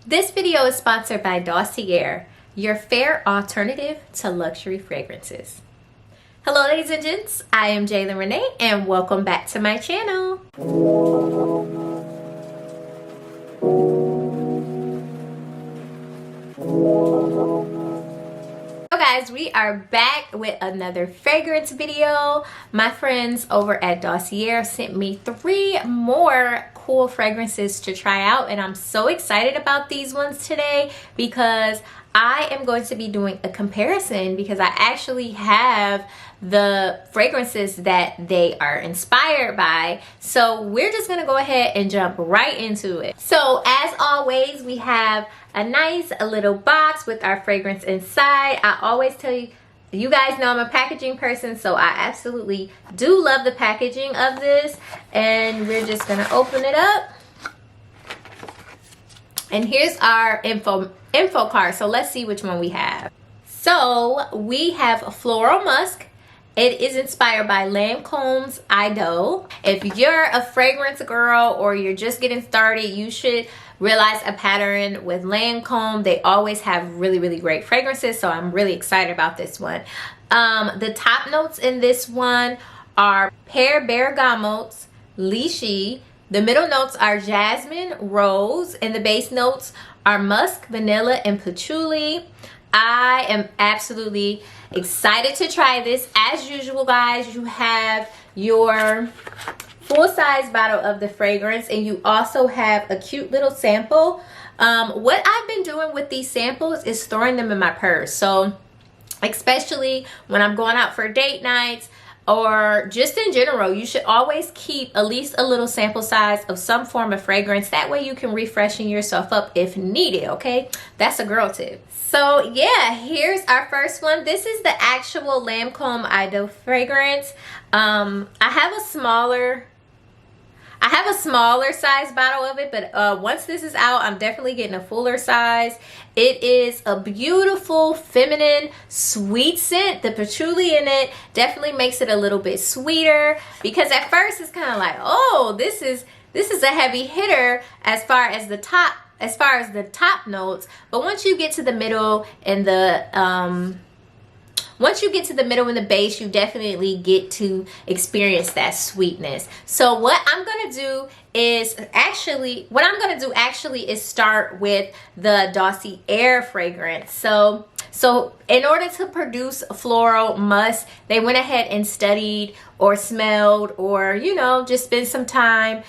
This video is sponsored by DOSSIER, your fair alternative to luxury fragrances. Hello ladies and gents, I am Jaylyn Renee and welcome back to my channel. So guys, we are back with another fragrance video. My friends over at DOSSIER sent me 3 more cool fragrances to try out, and I'm so excited about these ones today because I am going to be doing a comparison because I actually have the fragrances that they are inspired by. So we're just gonna go ahead and jump right into it. So as always, we have a nice little box with our fragrance inside. I always tell you, you guys know I'm a packaging person, so I absolutely do love the packaging of this. And we're just gonna open it up. And here's our info card. So let's see which one we have. So we have Floral Musk. It is inspired by Lancome's Idole. If you're a fragrance girl or you're just getting started, you should realize a pattern with Lancome. They always have really great fragrances, so I'm really excited about this one. The top notes in this one are pear bergamot, lychee. The middle notes are jasmine, rose, and the base notes are musk, vanilla, and patchouli. I am absolutely excited to try this. As usual, guys, you have your full-size bottle of the fragrance, and you also have a cute little sample. What I've been doing with these samples is storing them in my purse. So especially when I'm going out for date nights, or just in general, you should always keep at least a little sample size of some form of fragrance. That way you can refreshen yourself up if needed, okay? That's a girl tip. So yeah, here's our first one. This is the actual Lancome Idole fragrance. I have a smaller size bottle of it, but once this is out, I'm definitely getting a fuller size. It is a beautiful, feminine, sweet scent. The patchouli in it definitely makes it a little bit sweeter, because at first it's kind of like, oh, this is a heavy hitter as far as the top notes. But once you get to the middle and the base, you definitely get to experience that sweetness. So what I'm gonna do actually is start with the DOSSIER fragrance. So in order to produce Floral Musk, they went ahead and studied or smelled or, you know, just spend some time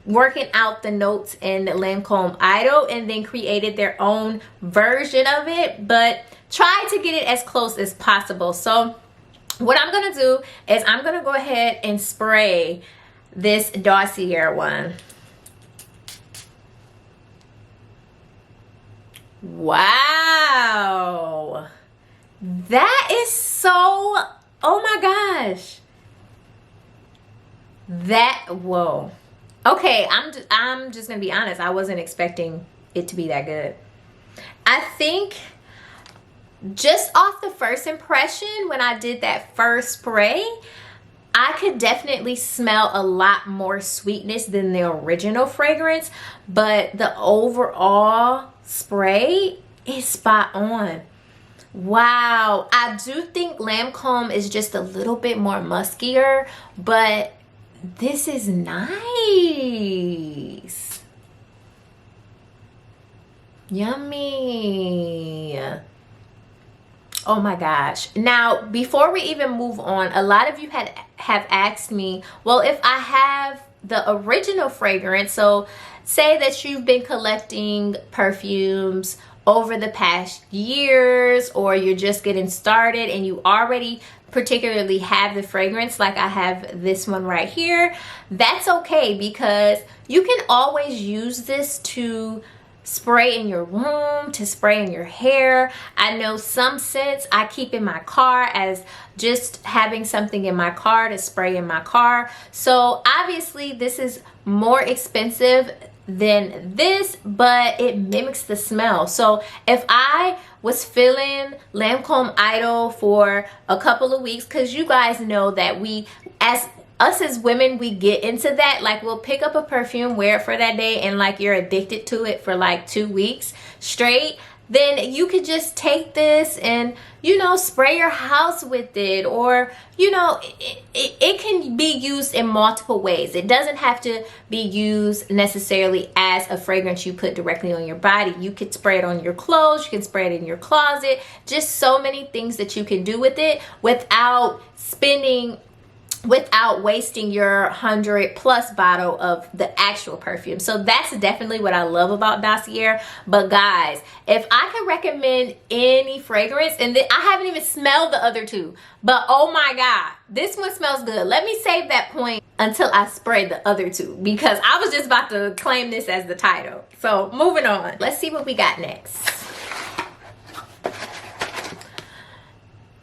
working out the notes in Lancome Idole and then created their own version of it, but try to get it as close as possible. So what I'm gonna do is I'm gonna go ahead and spray this DOSSIER one. Wow, that is so, oh my gosh, whoa. Okay, I'm just gonna be honest, I wasn't expecting it to be that good. I think just off the first impression, when I did that first spray, I could definitely smell a lot more sweetness than the original fragrance, but the overall spray is spot on. Wow, I do think Lancome is just a little bit more muskier, but this is nice. Yummy. Oh my gosh. Now, before we even move on, a lot of you have asked me, well, if I have the original fragrance, so say that you've been collecting perfumes over the past years, or you're just getting started and you already particularly have the fragrance like I have this one right here, that's okay, because you can always use this to spray in your room, to spray in your hair. I know some scents I keep in my car as just having something in my car to spray in my car. So obviously this is more expensive than this, but it mimics the smell. So if I was feeling Lancome Idole for a couple of weeks, because you guys know that we, as us as women, we get into that. Like, we'll pick up a perfume, wear it for that day, and like you're addicted to it for like 2 weeks straight. Then you could just take this and, you know, spray your house with it. Or, you know, it can be used in multiple ways. It doesn't have to be used necessarily as a fragrance you put directly on your body. You could spray it on your clothes. You can spray it in your closet. Just so many things that you can do with it without wasting your 100+ bottle of the actual perfume. So that's definitely what I love about Dossier. But guys, if I could recommend any fragrance, and I haven't even smelled the other two, but oh my god, this one smells good. Let me save that point until I spray the other two, because I was just about to claim this as the title. So moving on, let's see what we got next.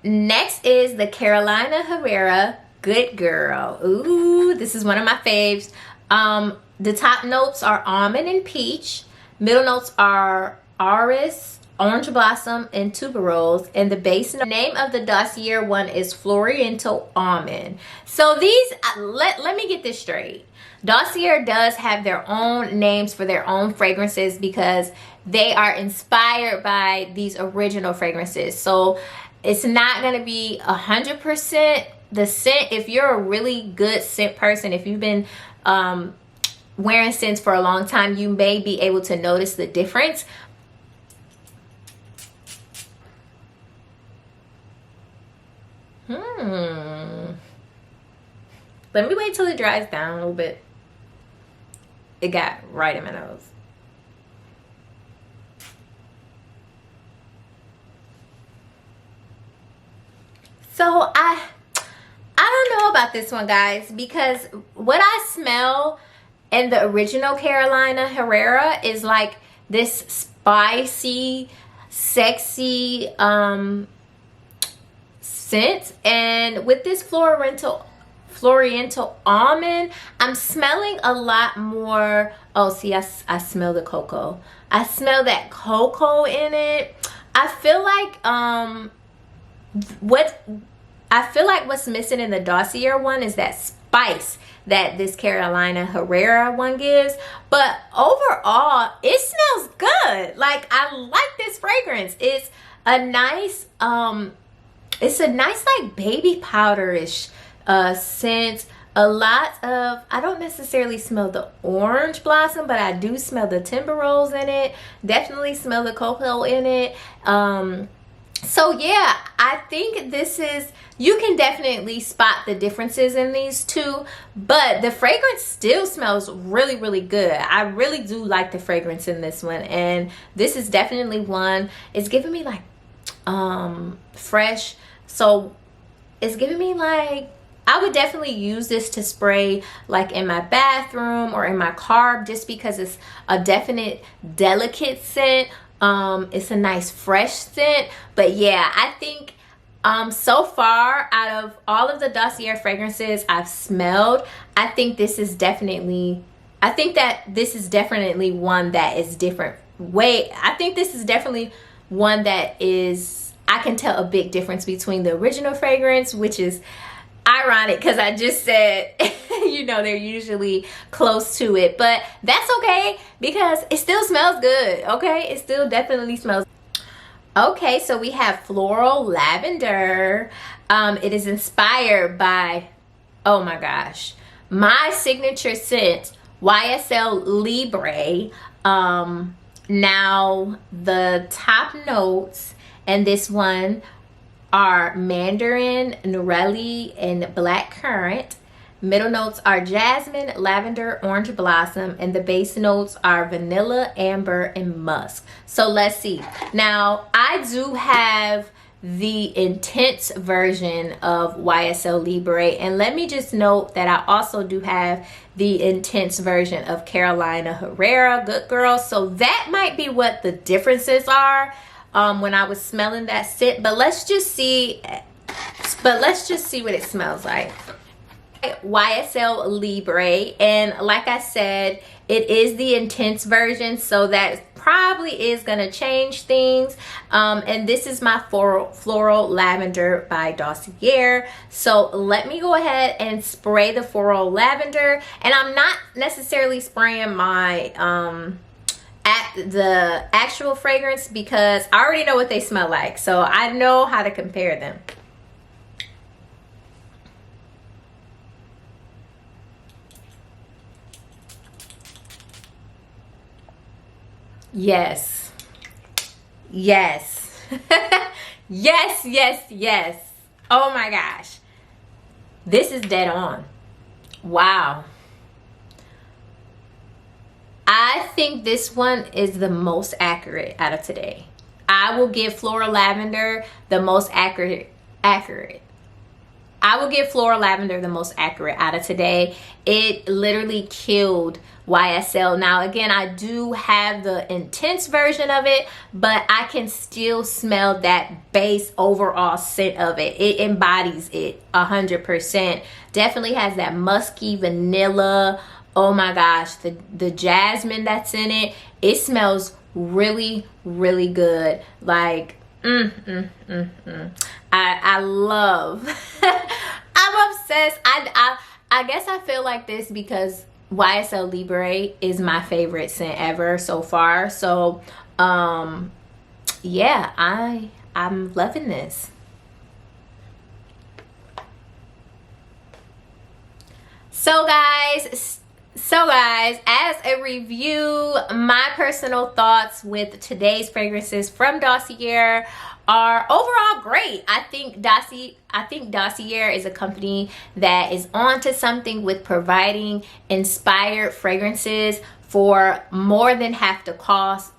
Next is the Carolina Herrera Good Girl. Ooh, this is one of my faves. The top notes are almond and peach. Middle notes are iris, orange blossom, and tuberose. And the base name of the Dossier one is Floriental Almond. So these, let me get this straight. Dossier does have their own names for their own fragrances because they are inspired by these original fragrances. So it's not going to be 100% the scent. If you're a really good scent person, if you've been wearing scents for a long time, you may be able to notice the difference. Let me wait till it dries down a little bit. It got right in my nose. So I don't know about this one, guys, because what I smell in the original Carolina Herrera is like this spicy, sexy scent. And with this Floriental Almond, I'm smelling a lot more. Oh, see, I smell the cocoa. I smell that cocoa in it. I feel like what's missing in the Dossier one is that spice that this Carolina Herrera one gives. But overall, it smells good. Like, I like this fragrance. It's a nice like baby powderish scent. A lot of, I don't necessarily smell the orange blossom, but I do smell the tuberose in it. Definitely smell the cocoa in it. So yeah, I think this is, you can definitely spot the differences in these two, but the fragrance still smells really, really good. I really do like the fragrance in this one, and this is definitely one, it's giving me like fresh. So it's giving me like, I would definitely use this to spray like in my bathroom or in my car, just because it's a definite delicate scent. It's a nice fresh scent. But yeah, I think so far, out of all of the Dossier fragrances I've smelled, I think this is definitely, I think this is definitely one that is different. I think this is definitely one that is, I can tell a big difference between the original fragrance, which is ironic because I just said, you know, they're usually close to it, but that's okay because it still smells good. Okay, it still definitely smells. Okay, so we have Floral Lavender. It is inspired by, oh my gosh, my signature scent, YSL Libre. Now the top notes and this one are mandarin, neroli, and blackcurrant. Middle notes are jasmine, lavender, orange blossom, and the base notes are vanilla, amber, and musk. So let's see. Now, I do have the intense version of YSL Libre, and let me just note that I also do have the intense version of Carolina Herrera Good Girl. So that might be what the differences are when I was smelling that scent. But let's just see what it smells like. YSL Libre, and like I said, it is the intense version, so that probably is gonna change things. And this is my Floral Lavender by Dossier. So let me go ahead and spray the Floral Lavender. And I'm not necessarily spraying my the actual fragrance because I already know what they smell like, so I know how to compare them. Yes, yes. Yes, yes, yes. Oh my gosh, this is dead on. Wow. I think this one is the most accurate out of today. I will give Floral Lavender the most accurate. I will give Floral Lavender the most accurate out of today. It literally killed YSL. Now again, I do have the intense version of it, but I can still smell that base overall scent of it. It embodies it 100%. Definitely has that musky vanilla. Oh my gosh, the jasmine that's in it, it smells really, really good. Like, I love, I'm obsessed. I guess I feel like this because YSL Libre is my favorite scent ever so far. So, yeah, I'm loving this. So guys, as a review, my personal thoughts with today's fragrances from Dossier are overall great. I think Dossier is a company that is onto something with providing inspired fragrances for more than half the cost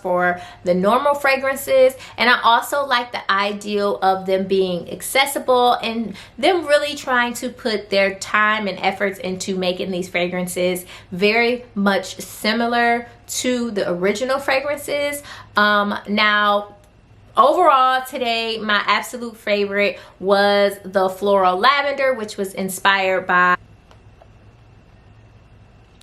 for the normal fragrances. And I also like the ideal of them being accessible and them really trying to put their time and efforts into making these fragrances very much similar to the original fragrances. Now overall today, my absolute favorite was the Floral Lavender, which was inspired by,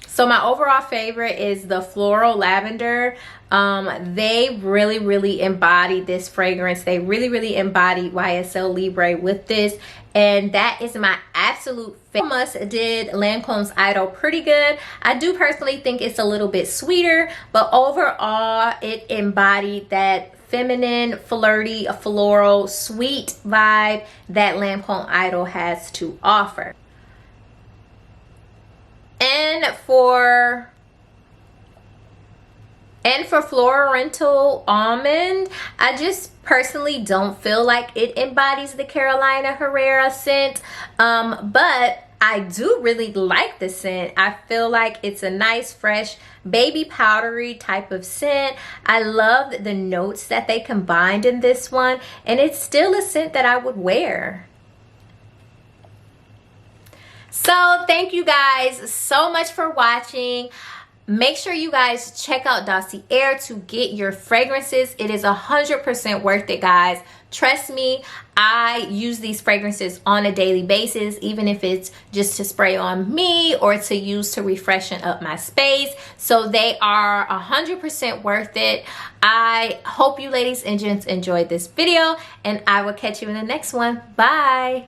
so my overall favorite is the Floral Lavender. They really embodied this fragrance. They really embodied YSL Libre with this. And that is my absolute favorite. Musk did Lancome's Idole pretty good. I do personally think it's a little bit sweeter, but overall it embodied that feminine, flirty, floral, sweet vibe that Lancome Idole has to offer. And for Floriental Almond, I just personally don't feel like it embodies the Carolina Herrera scent, but I do really like the scent. I feel like it's a nice, fresh, baby powdery type of scent. I love the notes that they combined in this one, and it's still a scent that I would wear. So thank you guys so much for watching. Make sure you guys check out Dossier to get your fragrances. It is 100% worth it, guys. Trust me, I use these fragrances on a daily basis, even if it's just to spray on me or to use to refreshen up my space. So they are 100% worth it. I hope you ladies and gents enjoyed this video, and I will catch you in the next one. Bye.